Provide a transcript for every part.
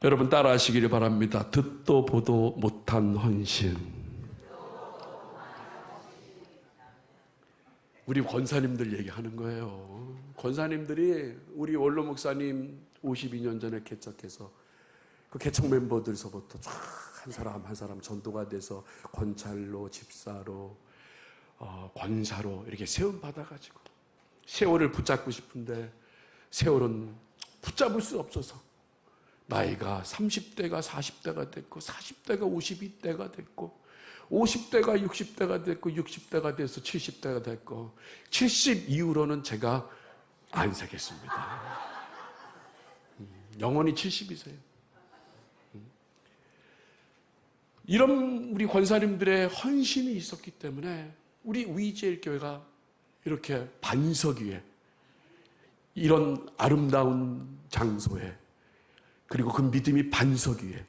여러분 따라하시기를 바랍니다. 듣도 보도 못한 헌신. 우리 권사님들 얘기하는 거예요. 권사님들이 우리 원로 목사님 52년 전에 개척해서 그 개척 멤버들서부터 쫙 한 사람 한 사람 전도가 돼서 권찰로, 집사로, 권사로 이렇게 세움 받아가지고 세월을 붙잡고 싶은데 세월은 붙잡을 수 없어서 나이가 30대가 40대가 됐고 40대가 52대가 됐고 50대가 60대가 됐고 60대가 돼서 70대가 됐고 70 이후로는 제가 안 살겠습니다. 영원히 70이세요. 이런 우리 권사님들의 헌신이 있었기 때문에 우리 위제일교회가 이렇게 반석 위에 이런 아름다운 장소에 그리고 그 믿음이 반석 위에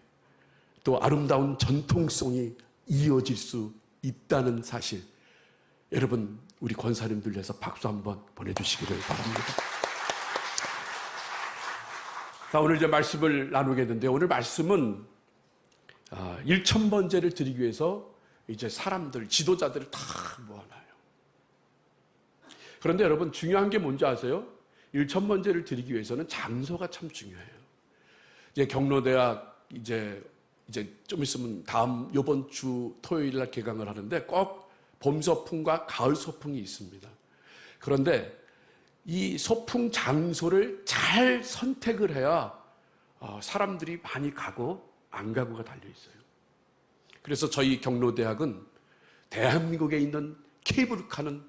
또 아름다운 전통성이 이어질 수 있다는 사실, 여러분 우리 권사님들 위해서 박수 한번 보내주시기를 바랍니다. 자, 오늘 이제 말씀을 나누겠는데 오늘 말씀은 1,000번제를 드리기 위해서 이제 사람들, 지도자들을 다 모아놔요. 그런데 여러분 중요한 게 뭔지 아세요? 1,000번제를 드리기 위해서는 장소가 참 중요해요. 이제 경로대학 이제 좀 있으면 요번 주 토요일 날 개강을 하는데 꼭 봄 소풍과 가을 소풍이 있습니다. 그런데 이 소풍 장소를 잘 선택을 해야 사람들이 많이 가고 안 가고가 달려 있어요. 그래서 저희 경로대학은 대한민국에 있는 케이블카는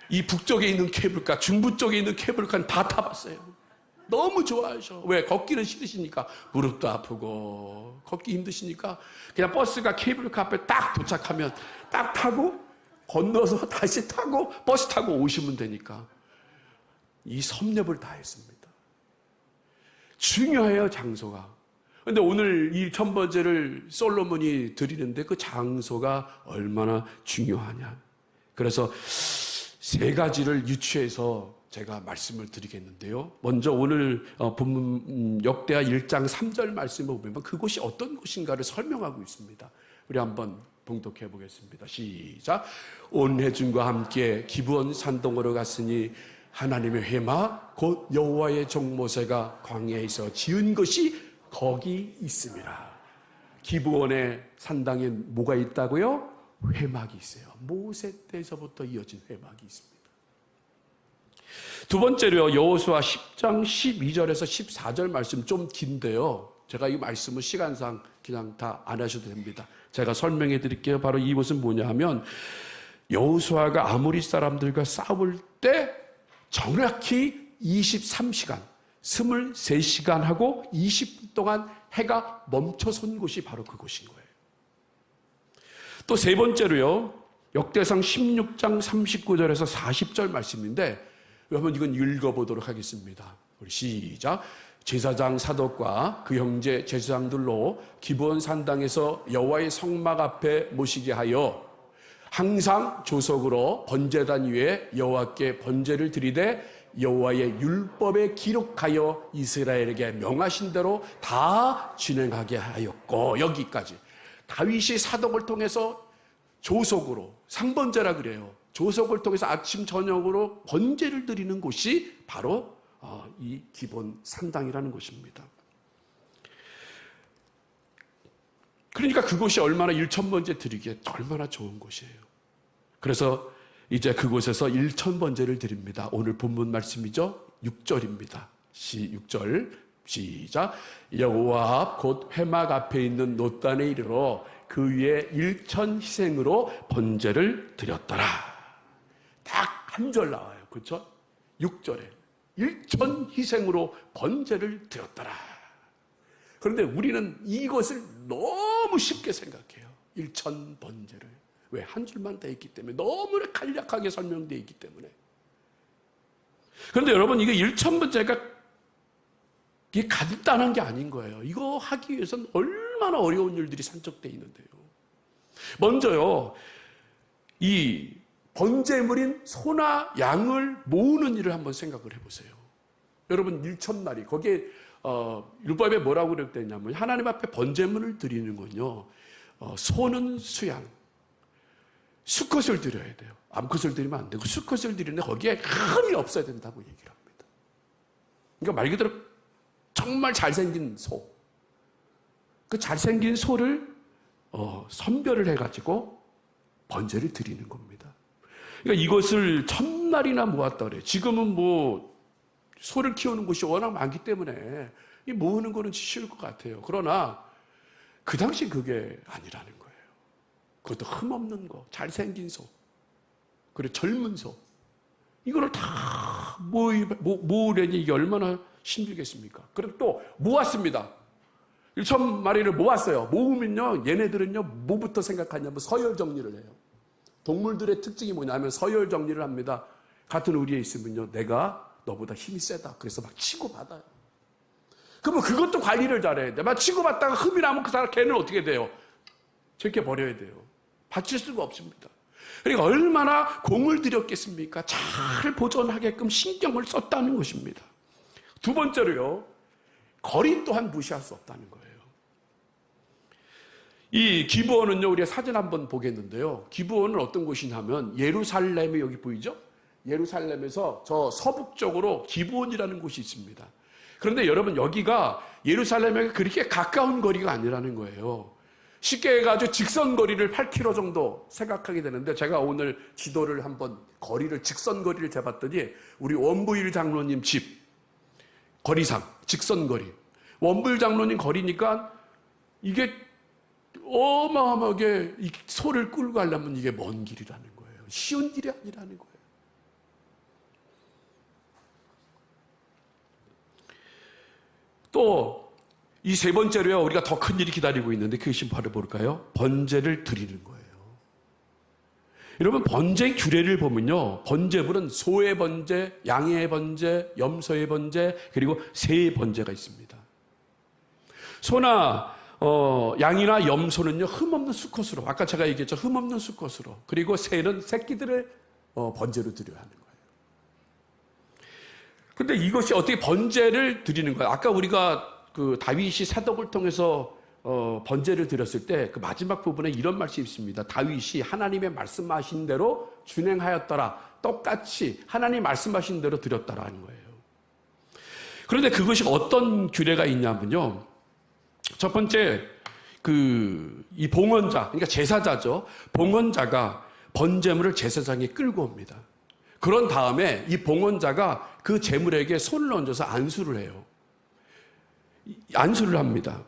이 북쪽에 있는 케이블카, 중부 쪽에 있는 케이블카는 다 타봤어요. 너무 좋아하셔. 왜? 걷기는 싫으시니까 무릎도 아프고 걷기 힘드시니까 그냥 버스가 케이블카 앞에 딱 도착하면 딱 타고 건너서 다시 타고 버스 타고 오시면 되니까 이 섭렵을 다 했습니다. 중요해요, 장소가. 근데 오늘 이 1,000번제를 솔로몬이 드리는데 그 장소가 얼마나 중요하냐. 그래서 세 가지를 유추해서 제가 말씀을 드리겠는데요. 먼저 오늘 본문 역대하 1장 3절 말씀을 보면 그곳이 어떤 곳인가를 설명하고 있습니다. 우리 한번 봉독해 보겠습니다. 시작. 온 회중과 함께 기브온 산동으로 갔으니 하나님의 회막 곧 여호와의 종 모세가 광야에서 지은 것이 거기 있습니다. 기브온의 산당에 뭐가 있다고요? 회막이 있어요. 모세 때에서부터 이어진 회막이 있습니다. 두 번째로요, 여호수아 10장 12절에서 14절 말씀 좀 긴데요. 제가 이 말씀은 시간상 그냥 다 안 하셔도 됩니다. 제가 설명해 드릴게요. 바로 이것은 뭐냐 하면 여호수아가 아모리 사람들과 싸울 때 정확히 23시간, 23시간 하고 20분 동안 해가 멈춰선 곳이 바로 그곳인 거예요. 또 세 번째로요, 역대상 16장 39절에서 40절 말씀인데 한번 이건 읽어보도록 하겠습니다. 우리 시작. 제사장 사독과 그 형제 제사장들로 기브온 산당에서 여호와의 성막 앞에 모시게 하여 항상 조석으로 번제단 위에 여호와께 번제를 드리되 여호와의 율법에 기록하여 이스라엘에게 명하신 대로 다 진행하게 하였고, 여기까지 다윗이 사독을 통해서 조석으로 상번제라 그래요. 조석을 통해서 아침 저녁으로 번제를 드리는 곳이 바로 이 기브온 산당이라는 곳입니다. 그러니까 그곳이 얼마나 1,000번제 드리기에 얼마나 좋은 곳이에요. 그래서 이제 그곳에서 1,000번제를 드립니다. 오늘 본문 말씀이죠. 6절입니다. 6절 시작. 여호와 앞 곧 회막 앞에 있는 놋단에 이르러 그 위에 1,000 희생으로 번제를 드렸더라. 딱 한 절 나와요. 그렇죠? 6절에 1,000 희생으로 번제를 드렸더라. 그런데 우리는 이것을 너무 쉽게 생각해요. 1,000 번제를. 왜? 한 줄만 돼 있기 때문에. 너무나 간략하게 설명되어 있기 때문에. 그런데 여러분, 이게 1,000번제가 이게 간단한 게 아닌 거예요. 이거 하기 위해서는 얼마나 어려운 일들이 산적되어 있는데요. 먼저요, 이 번제물인 소나 양을 모으는 일을 한번 생각을 해보세요. 여러분 1,000마리 거기에 율법에 뭐라고 그랬냐면 하나님 앞에 번제물을 드리는 건요. 소는 수양, 수컷을 드려야 돼요. 암컷을 드리면 안 되고 수컷을 드리는데 거기에 흠이 없어야 된다고 얘기를 합니다. 그러니까 말 그대로 정말 잘생긴 소. 그 잘생긴 소를 선별을 해가지고 번제를 드리는 겁니다. 그러니까 이것을 1,000마리나 모았다 그래요. 지금은 뭐 소를 키우는 곳이 워낙 많기 때문에 이 모으는 거는 쉬울 것 같아요. 그러나 그 당시 그게 아니라는 거예요. 그것도 흠없는 거, 잘생긴 소, 그리고 젊은 소. 이거를 다 모으려니 이게 얼마나 힘들겠습니까? 그리고 또 모았습니다. 1,000마리를 모았어요. 모으면요, 얘네들은요, 뭐부터 생각하냐면 서열 정리를 해요. 동물들의 특징이 뭐냐면 서열 정리를 합니다. 같은 우리에 있으면요, 내가 너보다 힘이 세다. 그래서 막 치고받아요. 그러면 그것도 관리를 잘해야 돼. 막 치고받다가 흠이 나면 그 사람 걔는 어떻게 돼요? 저렇게 버려야 돼요. 바칠 수가 없습니다. 그러니까 얼마나 공을 들였겠습니까? 잘 보존하게끔 신경을 썼다는 것입니다. 두 번째로요, 거리 또한 무시할 수 없다는 거예요. 이 기브온은요, 우리가 사진 한번 보겠는데요. 기브온은 어떤 곳이냐면 예루살렘이 여기 보이죠? 예루살렘에서 저 서북쪽으로 기브온이라는 곳이 있습니다. 그런데 여러분 여기가 예루살렘에 그렇게 가까운 거리가 아니라는 거예요. 쉽게 해가지고 직선 거리를 8km 정도 생각하게 되는데 제가 오늘 지도를 한번 거리를 직선 거리를 재봤더니 우리 원부일 장로님 집 거리상 직선 거리 원부일 장로님 거리니까 이게 어마어마하게 이 소를 끌고 가려면 이게 먼 길이라는 거예요. 쉬운 길이 아니라는 거예요. 또 이 세 번째로요, 우리가 더 큰 일이 기다리고 있는데 그것이 바로 뭘까요? 번제를 드리는 거예요. 여러분 번제 규례를 보면요, 번제물은 소의 번제, 양의 번제, 염소의 번제, 그리고 새의 번제가 있습니다. 소나 양이나 염소는요, 흠없는 수컷으로, 아까 제가 얘기했죠, 흠없는 수컷으로, 그리고 새는 새끼들을 번제로 드려야 하는 거예요. 근데 이것이 어떻게 번제를 드리는 거예요? 아까 우리가 그 다윗이 사독을 통해서 번제를 드렸을 때 그 마지막 부분에 이런 말씀이 있습니다. 다윗이 하나님의 말씀하신 대로 준행하였더라. 똑같이 하나님 말씀하신 대로 드렸다라는 거예요. 그런데 그것이 어떤 규례가 있냐면요. 첫 번째, 이 봉헌자, 그러니까 제사자죠. 봉헌자가 번제물을 제사장에 끌고 옵니다. 그런 다음에 이 봉헌자가 그 제물에게 손을 얹어서 안수를 해요. 안수를 합니다.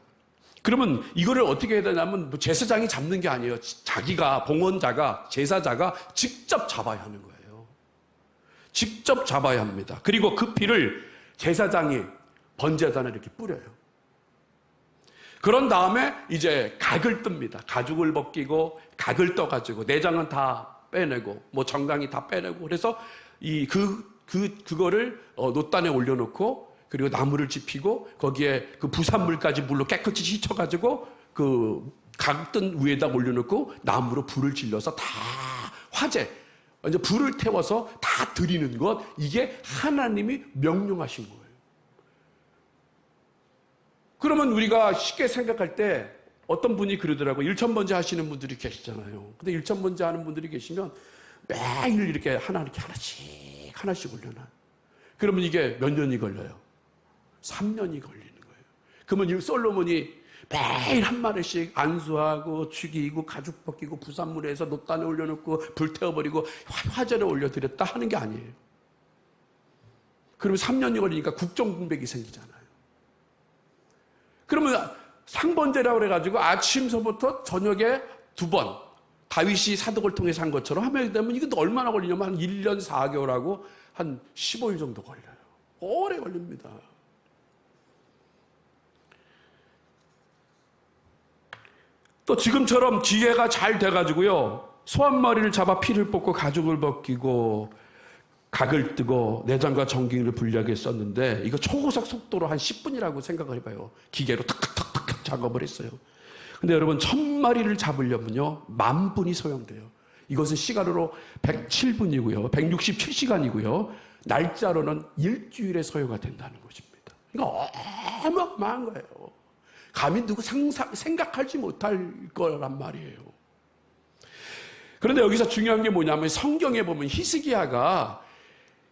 그러면 이거를 어떻게 해야 되냐면 제사장이 잡는 게 아니에요. 자기가, 봉헌자가, 제사자가 직접 잡아야 하는 거예요. 직접 잡아야 합니다. 그리고 그 피를 제사장이 번제단에 이렇게 뿌려요. 그런 다음에 이제 각을 뜹니다. 가죽을 벗기고 각을 떠가지고 내장은 다 빼내고 뭐 정강이 다 빼내고 그래서 그거를 놋단에 올려놓고 그리고 나무를 지피고 거기에 그 부산물까지 물로 깨끗이 씻어가지고 그 각뜬 위에다 올려놓고 나무로 불을 질러서 다 화재, 이제 불을 태워서 다 드리는 것, 이게 하나님이 명령하신 거예요. 그러면 우리가 쉽게 생각할 때 어떤 분이 그러더라고요. 1,000번째 하시는 분들이 계시잖아요. 근데 1,000번째 하는 분들이 계시면 매일 이렇게 하나씩 올려놔요. 그러면 이게 몇 년이 걸려요? 3년이 걸리는 거예요. 그러면 이 솔로몬이 매일 한 마리씩 안수하고 죽이고 가죽 벗기고 부산물에 해서 놋단에 올려놓고 불태워버리고 화재를 올려드렸다 하는 게 아니에요. 그러면 3년이 걸리니까 국정공백이 생기잖아요. 그러면 상번제라고 그래가지고 아침서부터 저녁에 2번 다윗이 사독을 통해서 한 것처럼 하면 되면 이게 얼마나 걸리냐면 한 1년 4개월하고 한 15일 정도 걸려요. 오래 걸립니다. 또 지금처럼 기계가 잘 돼가지고요, 소 한 마리를 잡아 피를 뽑고 가죽을 벗기고 각을 뜨고 내장과 정기를 분리하게 썼는데 이거 초고속 속도로 한 10분이라고 생각을 해봐요. 기계로 탁탁탁탁 작업을 했어요. 근데 여러분 1,000마리를 잡으려면요 10,000분이 소용돼요. 이것은 시간으로 107분이고요 167시간이고요 날짜로는 일주일의 소요가 된다는 것입니다. 그러니까 어마어마한 거예요. 감히 누구 생각하지 못할 거란 말이에요. 그런데 여기서 중요한 게 뭐냐면 성경에 보면 히스기야가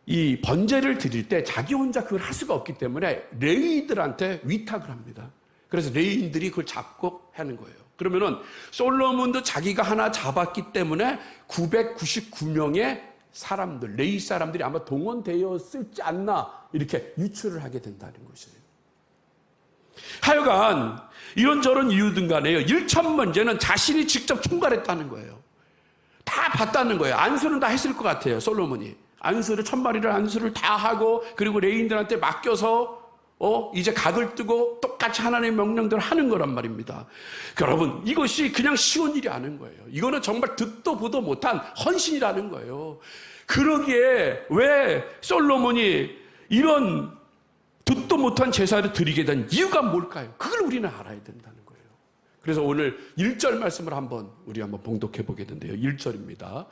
이 번제를 드릴 때 자기 혼자 그걸 할 수가 없기 때문에 레위인들한테 위탁을 합니다. 그래서 레위인들이 그걸 잡고 하는 거예요. 그러면은 솔로몬도 자기가 하나 잡았기 때문에 999명의 사람들, 레위 사람들이 아마 동원되었을지 않나 이렇게 유추를 하게 된다는 것이에요. 하여간 이런저런 이유든 간에요. 1,000번제는 자신이 직접 총괄했다는 거예요. 다 봤다는 거예요. 안수는 다 했을 것 같아요. 솔로몬이. 안수를 1,000마리를 안수를 다 하고 그리고 레위인들한테 맡겨서 이제 각을 뜨고 똑같이 하나님의 명령대로 하는 거란 말입니다. 여러분 이것이 그냥 쉬운 일이 아닌 거예요. 이거는 정말 듣도 보도 못한 헌신이라는 거예요. 그러기에 왜 솔로몬이 이런 듣도 못한 제사를 드리게 된 이유가 뭘까요? 그걸 우리는 알아야 된다는 거예요. 그래서 오늘 1절 말씀을 우리 한번 봉독해 보게 된대요. 1절입니다.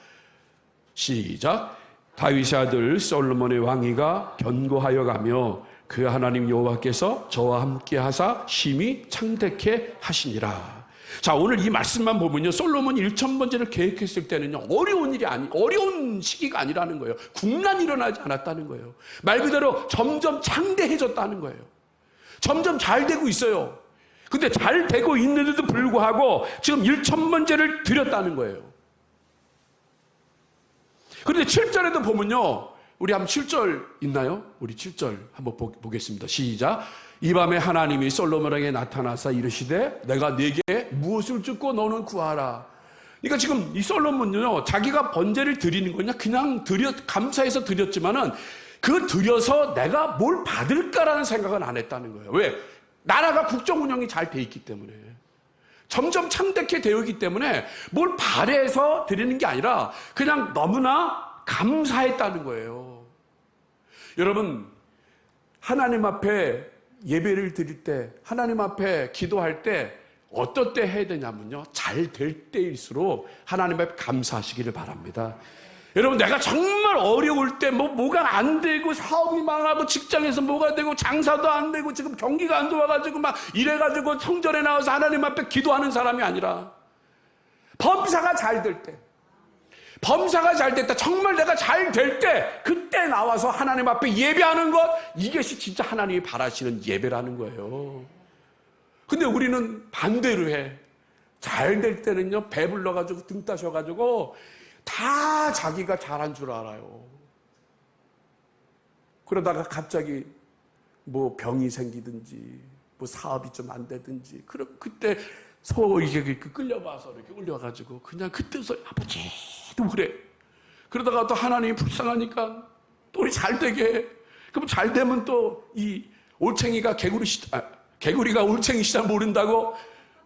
시작. 다윗의 아들 솔로몬의 왕위가 견고하여 가며 그 하나님 여호와께서 저와 함께 하사 심히 창대케 하시니라. 자, 오늘 이 말씀만 보면요, 솔로몬이 1,000번제를 계획했을 때는요, 어려운 시기가 아니라는 거예요. 국난이 일어나지 않았다는 거예요. 말 그대로 점점 창대해졌다는 거예요. 점점 잘 되고 있어요. 근데 잘 되고 있는데도 불구하고 지금 1,000번제를 드렸다는 거예요. 그런데 7절에도 보면요, 우리 한번 7절 있나요? 우리 7절 한번 보겠습니다. 시작. 이 밤에 하나님이 솔로몬에게 나타나사 이르시되 내가 네게 무엇을 줍고 너는 구하라. 그러니까 지금 이 솔로몬은요, 자기가 번제를 드리는 거냐 그냥 감사해서 드렸지만은 그 드려서 내가 뭘 받을까라는 생각은 안 했다는 거예요. 왜? 나라가 국정 운영이 잘 돼 있기 때문에. 점점 창대케 되어 있기 때문에 뭘 바래서 드리는 게 아니라 그냥 너무나 감사했다는 거예요. 여러분, 하나님 앞에 예배를 드릴 때, 하나님 앞에 기도할 때 어떨 때 해야 되냐면요, 잘 될 때일수록 하나님 앞에 감사하시기를 바랍니다. 여러분, 내가 정말 어려울 때 뭐가 안 되고 사업이 망하고 직장에서 뭐가 되고 장사도 안 되고 지금 경기가 안 좋아가지고 막 이래가지고 성전에 나와서 하나님 앞에 기도하는 사람이 아니라 범사가 잘 될 때, 범사가 잘 됐다, 정말 내가 잘 될 때 그때 나와서 하나님 앞에 예배하는 것, 이것이 진짜 하나님이 바라시는 예배라는 거예요. 근데 우리는 반대로 해. 잘 될 때는요, 배불러가지고 등 따셔가지고 다 자기가 잘한 줄 알아요. 그러다가 갑자기 뭐 병이 생기든지 뭐 사업이 좀 안 되든지, 그럼 그때 이렇게 끌려와서 이렇게 올려가지고 그냥 그때서 아버지도 그래. 그러다가 또 하나님이 불쌍하니까 또 우리 잘 되게 해. 그럼 잘 되면 또 이 올챙이가 개구리가 올챙이시다 모른다고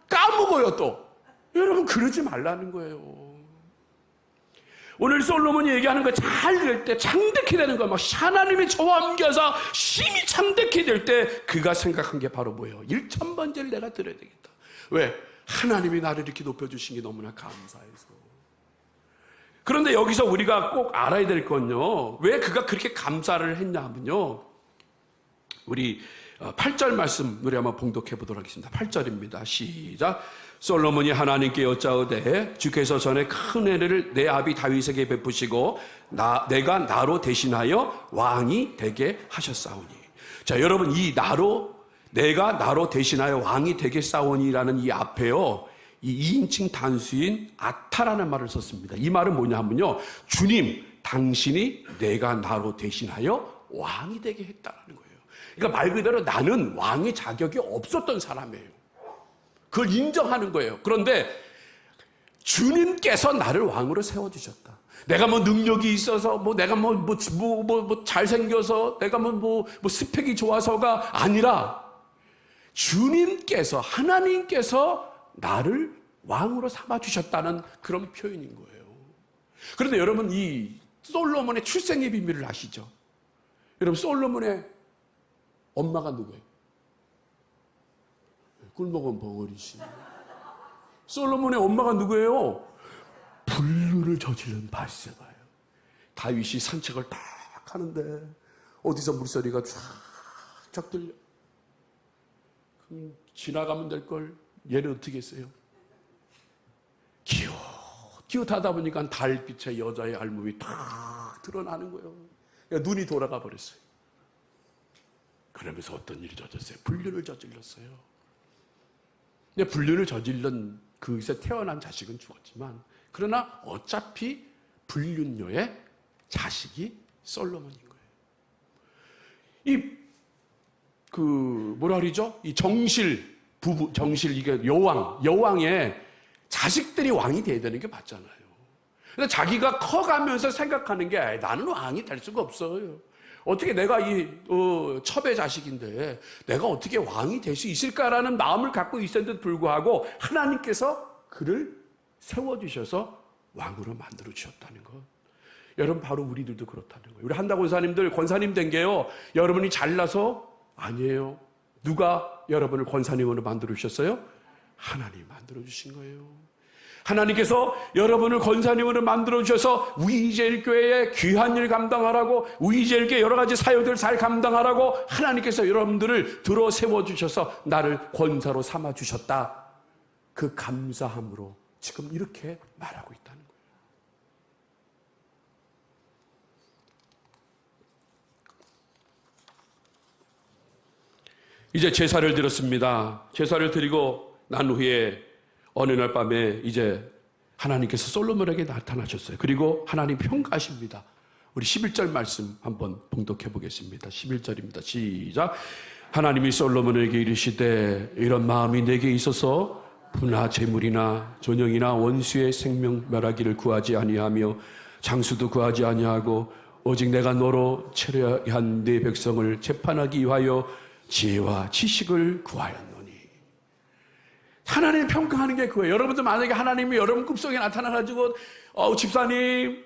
까먹어요 또. 여러분, 그러지 말라는 거예요. 오늘 솔로몬이 얘기하는 거 잘 될 때 창대케 되는 거, 막 하나님이 저와 함께하사 심히 창대케 될 때 그가 생각한 게 바로 뭐예요? 1,000번제를 내가 드려야 되겠다. 왜? 하나님이 나를 이렇게 높여주신 게 너무나 감사해서. 그런데 여기서 우리가 꼭 알아야 될 건요, 왜 그가 그렇게 감사를 했냐 하면요, 우리 8절 말씀 우리 한번 봉독해 보도록 하겠습니다. 8절입니다. 시작. 솔로몬이 하나님께 여짜오되 주께서 전에 큰 은혜를 내 아비 다윗에게 베푸시고 내가 나로 대신하여 왕이 되게 하셨사오니. 자, 여러분, 이 내가 나로 대신하여 왕이 되겠사오니라는 이 앞에요, 이 2인칭 단수인 아타라는 말을 썼습니다. 이 말은 뭐냐 하면요, 주님, 당신이 내가 나로 대신하여 왕이 되게 했다는 거예요. 그러니까 말 그대로 나는 왕의 자격이 없었던 사람이에요. 그걸 인정하는 거예요. 그런데 주님께서 나를 왕으로 세워주셨다. 내가 뭐 능력이 있어서, 내가 잘생겨서, 내가 스펙이 좋아서가 아니라 주님께서, 하나님께서 나를 왕으로 삼아주셨다는 그런 표현인 거예요. 그런데 여러분, 이 솔로몬의 출생의 비밀을 아시죠? 여러분, 솔로몬의 엄마가 누구예요? 꿀먹은 벙어리씨. 솔로몬의 엄마가 누구예요? 불륜을 저지른 바세바예요. 다윗이 산책을 딱 하는데 어디서 물소리가 쫙쫙 들려. 그럼 지나가면 될 걸 얘는 어떻게 했어요? 기웃 하다 보니까 달빛에 여자의 알몸이 탁 드러나는 거예요. 그러니까 눈이 돌아가 버렸어요. 그러면서 어떤 일이 저졌어요? 불륜을 저질렀어요. 근데 불륜을 저질른 그에서 태어난 자식은 죽었지만, 그러나 어차피 불륜녀의 자식이 솔로몬인 거예요. 뭐라 그러죠? 이 정실, 이게 여왕의 자식들이 왕이 돼야 되는 게 맞잖아요. 근데 자기가 커가면서 생각하는 게, 나는 왕이 될 수가 없어요. 어떻게 내가 첩의 자식인데 내가 어떻게 왕이 될 수 있을까라는 마음을 갖고 있었는데도 불구하고 하나님께서 그를 세워주셔서 왕으로 만들어 주셨다는 것. 여러분, 바로 우리들도 그렇다는 거예요. 우리 한다 권사님들 권사님 된 게요, 여러분이 잘나서 아니에요. 누가 여러분을 권사님으로 만들어 주셨어요? 하나님이 만들어 주신 거예요. 하나님께서 여러분을 권사님으로 만들어 주셔서 우이제일교회의 귀한 일 감당하라고, 우이제일교회 여러 가지 사역들을 잘 감당하라고 하나님께서 여러분들을 들어 세워주셔서 나를 권사로 삼아 주셨다. 그 감사함으로 지금 이렇게 말하고 있다는 거예요. 이제 제사를 드렸습니다. 제사를 드리고 난 후에 어느 날 밤에 이제 하나님께서 솔로몬에게 나타나셨어요. 그리고 하나님 평가하십니다. 우리 11절 말씀 한번 봉독해 보겠습니다. 11절입니다. 시작. 하나님이 솔로몬에게 이르시되 이런 마음이 내게 있어서 부나 재물이나 존영이나 원수의 생명 멸하기를 구하지 아니하며 장수도 구하지 아니하고 오직 내가 너로 체류한 네 백성을 재판하기 위하여 지혜와 지식을 구하였노니. 하나님 평가하는 게 그거예요. 여러분들 만약에 하나님이 여러분 꿈속에 나타나가지고 집사님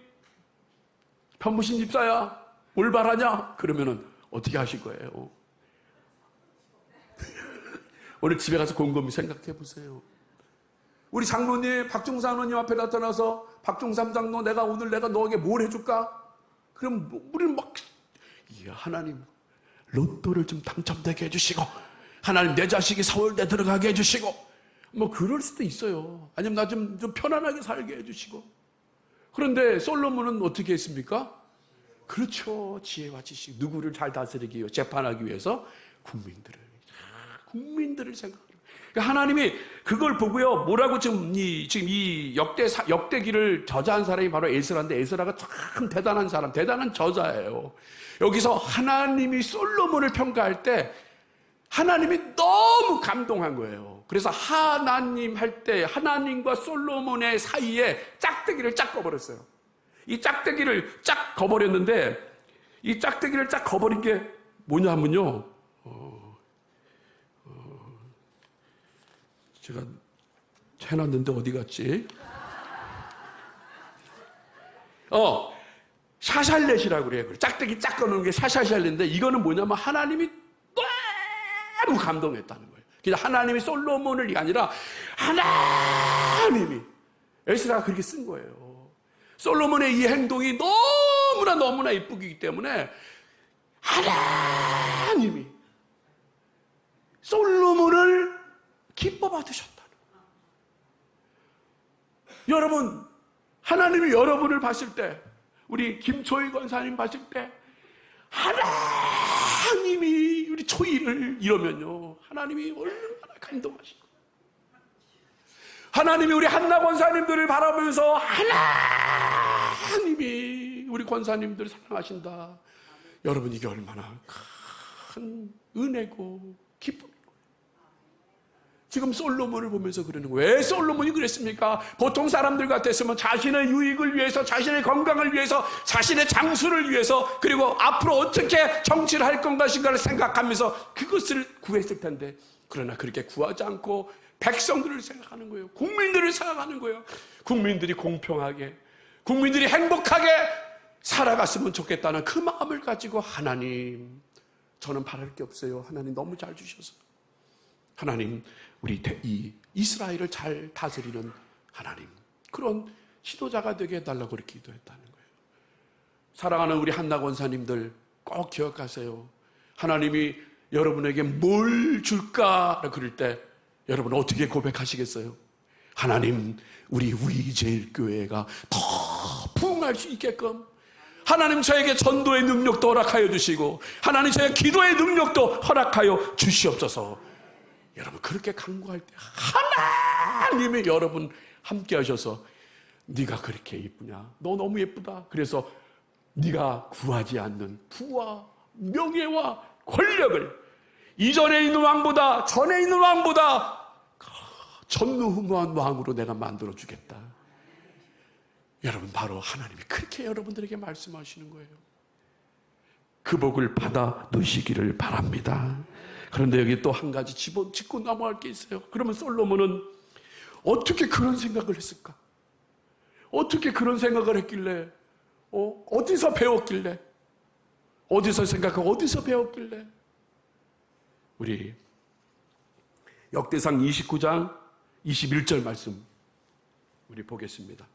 편부신 집사야 뭘 바라냐? 그러면은 어떻게 하실 거예요? 오늘 집에 가서 곰곰이 생각해 보세요. 우리 장로님 박종삼 장로님 앞에 나타나서 박종삼 장로 내가 너에게 뭘 해줄까? 그럼 우리는 막 하나님 로또를 좀 당첨되게 해주시고, 하나님 내 자식이 서울대 들어가게 해주시고, 뭐 그럴 수도 있어요. 아니면 나 좀 편안하게 살게 해주시고. 그런데 솔로몬은 어떻게 했습니까? 그렇죠. 지혜와 지식. 누구를 잘 다스리기 위해, 재판하기 위해서 국민들을 생각해요. 하나님이 그걸 보고요, 뭐라고 지금 이 역대기를 저자한 사람이 바로 에스라인데, 에스라가 참 대단한 사람, 대단한 저자예요. 여기서 하나님이 솔로몬을 평가할 때 하나님이 너무 감동한 거예요. 그래서 하나님 할 때 하나님과 솔로몬의 사이에 짝대기를 쫙 거버렸어요. 이 짝대기를 쫙 거버렸는데, 이 짝대기를 쫙 거버린 게 뭐냐면요, 제가 해놨는데 어디 갔지? 샤샬렛이라고 그래요. 짝대기 짝 거는 게 샤샬렛인데, 이거는 뭐냐면 하나님이 너무 감동했다는 거예요. 그래서 하나님이 솔로몬을 아니라 하나님이, 에스라가 그렇게 쓴 거예요. 솔로몬의 이 행동이 너무나 이쁘기 때문에 하나님이 솔로몬을 기뻐 받으셨다는 거예요. 여러분, 하나님이 여러분을 봤을 때, 우리 김초희 권사님 봤을 때 하나님이 우리 초이를 이러면요, 하나님이 얼마나 감동하시고, 하나님이 우리 한나 권사님들을 바라보면서 하나님이 우리 권사님들을 사랑하신다. 여러분, 이게 얼마나 큰 은혜고 기쁨. 지금 솔로몬을 보면서 그러는 거예요. 왜 솔로몬이 그랬습니까? 보통 사람들 같았으면 자신의 유익을 위해서, 자신의 건강을 위해서, 자신의 장수를 위해서, 그리고 앞으로 어떻게 정치를 할 것인가를 생각하면서 그것을 구했을 텐데, 그러나 그렇게 구하지 않고 백성들을 생각하는 거예요. 국민들을 생각하는 거예요. 국민들이 공평하게, 국민들이 행복하게 살아갔으면 좋겠다는 그 마음을 가지고, 하나님, 저는 바랄 게 없어요. 하나님 너무 잘 주셔서. 하나님, 우리 이 이스라엘을 잘 다스리는 하나님, 그런 지도자가 되게 해달라고 그렇게 기도했다는 거예요. 사랑하는 우리 한나 권사님들 꼭 기억하세요. 하나님이 여러분에게 뭘 줄까 그럴 때 여러분 어떻게 고백하시겠어요? 하나님, 우리 위제일교회가 더 부흥할 수 있게끔 하나님 저에게 전도의 능력도 허락하여 주시고 하나님 저에게 기도의 능력도 허락하여 주시옵소서. 여러분 그렇게 간구할 때 하나님이 여러분 함께 하셔서 네가 그렇게 예쁘냐? 너 너무 예쁘다. 그래서 네가 구하지 않는 부와 명예와 권력을 이전에 있는 왕보다 전에 있는 왕보다 전무후무한 왕으로 내가 만들어 주겠다. 여러분 바로 하나님이 그렇게 여러분들에게 말씀하시는 거예요. 그 복을 받아 누시기를 바랍니다. 그런데 여기 또 한 가지 짚고 넘어갈 게 있어요. 그러면 솔로몬은 어떻게 그런 생각을 했을까? 어떻게 그런 생각을 했길래 어디서 배웠길래 어디서 생각하고 어디서 배웠길래 우리 역대상 29장 21절 말씀 우리 보겠습니다.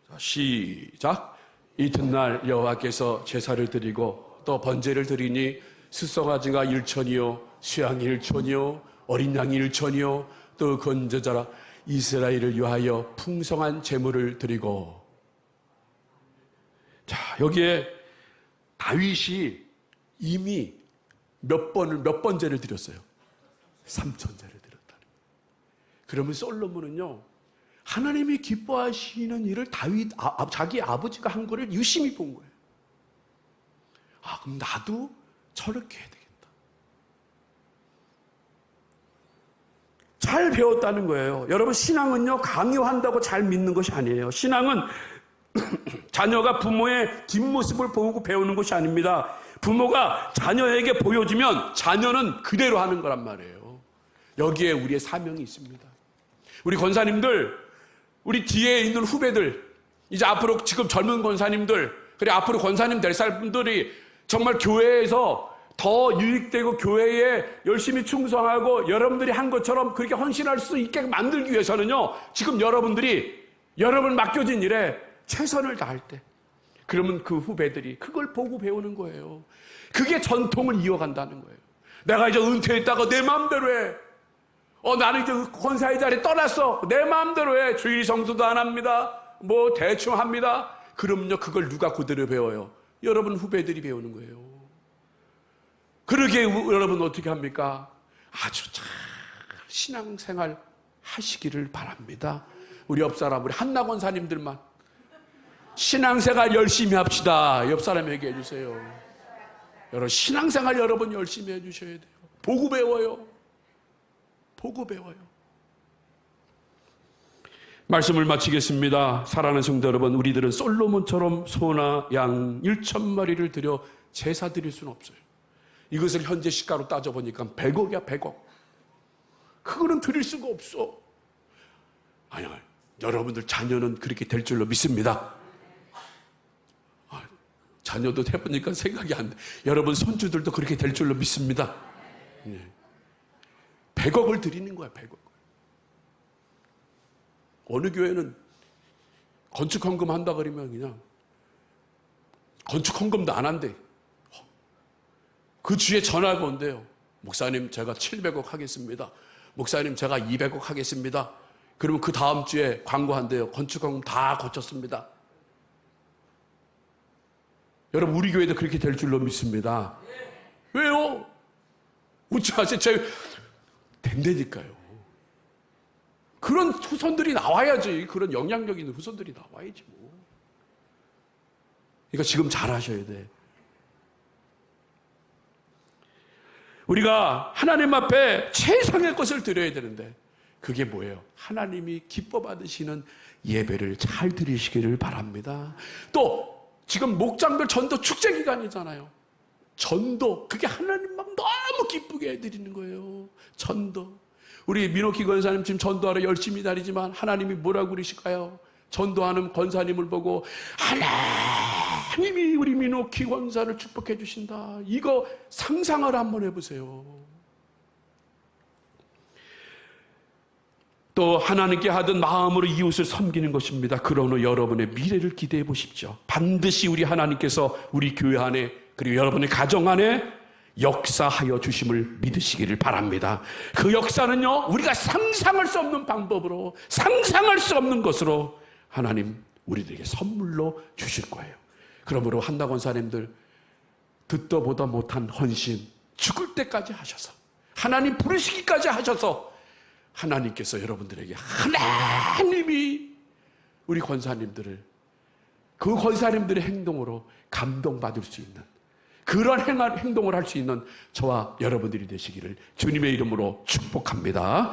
자, 시작. 이튿날 여호와께서 제사를 드리고 또 번제를 드리니 숫송아지가 1천이요 수양이 1천이요 어린 양이 1천이요 또 건져자라 이스라엘을 위하여 풍성한 제물을 드리고. 자, 여기에 다윗이 이미 몇 번제를 드렸어요? 3천제를 드렸다. 그러면 솔로몬은요, 하나님이 기뻐하시는 일을 자기 아버지가 한 거를 유심히 본 거예요. 아, 그럼 나도 저렇게 해야 되겠다. 잘 배웠다는 거예요. 여러분, 신앙은요, 강요한다고 잘 믿는 것이 아니에요. 신앙은 자녀가 부모의 뒷모습을 보고 배우는 것이 아닙니다. 부모가 자녀에게 보여주면 자녀는 그대로 하는 거란 말이에요. 여기에 우리의 사명이 있습니다. 우리 권사님들, 우리 뒤에 있는 후배들, 이제 앞으로 지금 젊은 권사님들, 그리고 앞으로 권사님 될 사람들이 정말 교회에서 더 유익되고 교회에 열심히 충성하고 여러분들이 한 것처럼 그렇게 헌신할 수 있게 만들기 위해서는요, 지금 여러분들이 여러분 맡겨진 일에 최선을 다할 때, 그러면 그 후배들이 그걸 보고 배우는 거예요. 그게 전통을 이어간다는 거예요. 내가 이제 은퇴했다가 내 마음대로 해. 나는 이제 권사의 자리에 떠났어. 내 마음대로 해. 주일 성수도 안 합니다. 뭐 대충 합니다. 그럼요, 그걸 누가 그대로 배워요? 여러분 후배들이 배우는 거예요. 그러게 여러분 어떻게 합니까? 아주 잘 신앙생활 하시기를 바랍니다. 우리 옆사람, 우리 한나 권사님들만 신앙생활 열심히 합시다. 옆사람 얘기해 주세요. 여러분 신앙생활 여러분 열심히 해주셔야 돼요. 보고 배워요. 보고 배워요. 말씀을 마치겠습니다. 사랑하는 성도 여러분, 우리들은 솔로몬처럼 소나 양 1,000마리를 드려 제사 드릴 수는 없어요. 이것을 현재 시가로 따져보니까 100억이야 100억. 그거는 드릴 수가 없어. 아니요, 여러분들 자녀는 그렇게 될 줄로 믿습니다. 자녀도 해보니까 생각이 안 돼. 여러분 손주들도 그렇게 될 줄로 믿습니다. 100억을 드리는 거야, 100억. 어느 교회는 건축 헌금 한다 그러면 그냥 건축 헌금도 안 한대. 그 주에 전화가 온대요. 목사님 제가 700억 하겠습니다. 목사님 제가 200억 하겠습니다. 그러면 그 다음 주에 광고한대요. 건축 헌금 다 고쳤습니다. 여러분 우리 교회도 그렇게 될 줄로 믿습니다. 왜요? 웃지 마세요. 된다니까요. 그런 후손들이 나와야지. 그런 영향력 있는 후손들이 나와야지 뭐. 그러니까 지금 잘하셔야 돼. 우리가 하나님 앞에 최상의 것을 드려야 되는데 그게 뭐예요? 하나님이 기뻐 받으시는 예배를 잘 드리시기를 바랍니다. 또 지금 목장별 전도 축제 기간이잖아요. 전도, 그게 하나님 막 너무 기쁘게 해드리는 거예요. 전도. 우리 민호키 권사님 지금 전도하러 열심히 다니지만 하나님이 뭐라고 그러실까요? 전도하는 권사님을 보고 하나님이 우리 민호키 권사를 축복해 주신다. 이거 상상을 한번 해보세요. 또 하나님께 하던 마음으로 이웃을 섬기는 것입니다. 그러므로 여러분의 미래를 기대해 보십시오. 반드시 우리 하나님께서 우리 교회 안에 그리고 여러분의 가정 안에 역사하여 주심을 믿으시기를 바랍니다. 그 역사는요, 우리가 상상할 수 없는 방법으로, 상상할 수 없는 것으로 하나님 우리들에게 선물로 주실 거예요. 그러므로 한나 권사님들 듣도 보다 못한 헌신, 죽을 때까지 하셔서 하나님 부르시기까지 하셔서 하나님께서 여러분들에게, 하나님이 우리 권사님들을 그 권사님들의 행동으로 감동받을 수 있는 그런 행동을 할 수 있는 저와 여러분들이 되시기를 주님의 이름으로 축복합니다.